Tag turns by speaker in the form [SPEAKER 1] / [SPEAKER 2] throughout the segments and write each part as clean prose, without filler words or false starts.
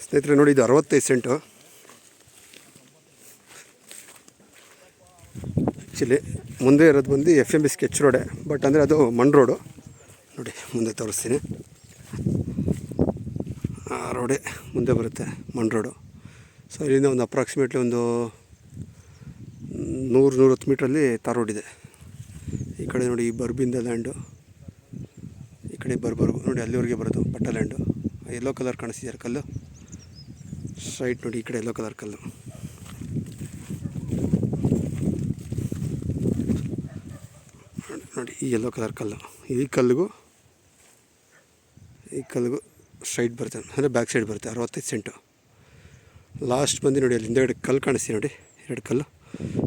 [SPEAKER 1] ಸ್ನೇಹಿತರೆ ನೋಡಿ, ಇದು 65 ಸೆಂಟು. ಆ್ಯಕ್ಚುಲಿ ಮುಂದೆ ಇರೋದು ಬಂದು FMB ಸ್ಕೆಚ್ ರೋಡೆ, ಬಟ್ ಅಂದರೆ ಅದು ಮಣ್ ರೋಡು. ನೋಡಿ ಮುಂದೆ ತೋರಿಸ್ತೀನಿ. ಆ ರೋಡೇ ಮುಂದೆ ಬರುತ್ತೆ, ಮಣ್ ರೋಡು. ಸೊ ಇಲ್ಲಿಂದ ಒಂದು ಅಪ್ರಾಕ್ಸಿಮೇಟ್ಲಿ ಒಂದು 100-110 ಮೀಟ್ರಲ್ಲಿ ತಾರ್ ರೋಡ್ ಇದೆ. ಈ ಕಡೆ ನೋಡಿ ಬರ್ಬಿಂದ ಲ್ಯಾಂಡು, ಈ ಕಡೆ ಬರ್ಬರ್ಗು ನೋಡಿ ಅಲ್ಲಿವರೆಗೆ ಬರೋದು ಪಟ್ಟ ಲ್ಯಾಂಡು. ಯೆಲ್ಲೋ ಕಲರ್ ಕಾಣಿಸ್ತಿದ್ದಾರೆ ಕಲ್ಲು, ಸ್ಟ್ರೈಟ್ ನೋಡಿ ಈ ಕಡೆ ಯೆಲ್ಲೋ ಕಲರ್ ಕಲ್ಲು. ನೋಡಿ ಈ ಯೆಲ್ಲೋ ಕಲರ್ ಕಲ್ಲು, ಈ ಕಲ್ಲಿಗೂ ಸ್ಟ್ರೈಟ್ ಬರುತ್ತೆ, ಅಂದರೆ ಬ್ಯಾಕ್ ಸೈಡ್ ಬರುತ್ತೆ. 65 ಸೆಂಟು. ಲಾಸ್ಟ್ ಬಂದು ನೋಡಿ ಅಲ್ಲಿ ಹಿಂದೆಗಡೆ ಕಲ್ಲು ಕಾಣಿಸ್ತೀವಿ ನೋಡಿ, 2 ಕಲ್ಲು.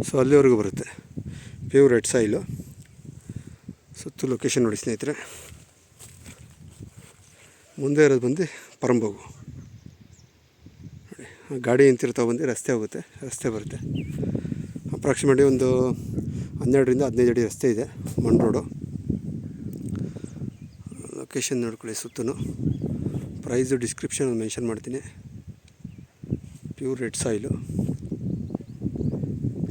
[SPEAKER 1] ಸೊ ಅಲ್ಲಿವರೆಗೂ ಬರುತ್ತೆ. Pure red soil. ಸುತ್ತು ಲೊಕೇಶನ್ ನೋಡಿ ಸ್ನೇಹಿತರೆ. ಮುಂದೆ ಇರೋದು ಬಂದು ಪರಂಬೋಗು ನೋಡಿ. ಗಾಡಿ ನಿಂತಿರ್ತಾವೆ ಬಂದು ರಸ್ತೆ ಹೋಗುತ್ತೆ, ರಸ್ತೆ ಬರುತ್ತೆ. ಅಪ್ರಾಕ್ಸಿಮೇಟ್ಲಿ ಒಂದು 12-15 ಅಡಿ ರಸ್ತೆ ಇದೆ, ಮಣ್ ರೋಡು. ಲೊಕೇಶನ್ ನೋಡ್ಕೊಳ್ಳಿ ಸುತ್ತೂ. ಪ್ರೈಸು ಡಿಸ್ಕ್ರಿಪ್ಷನ್ ಮೆನ್ಷನ್ ಮಾಡ್ತೀನಿ. ಪ್ಯೂರ್ ರೆಡ್ ಸಾಯಿಲು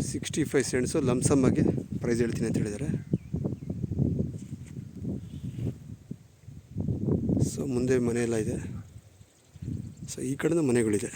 [SPEAKER 1] 65 ಸೆಂಟ್ಸು ಲಮ್ಸಮ್ಮಾಗಿ ಪ್ರೈಸ್ ಹೇಳ್ತೀನಿ ಅಂತ ಹೇಳಿದ್ದಾರೆ. ಸೊ ಮುಂದೆ ಮನೆಯೆಲ್ಲ ಇದೆ. ಸೊ ಈ ಕಡೆಯಿಂದ ಮನೆಗಳಿದೆ.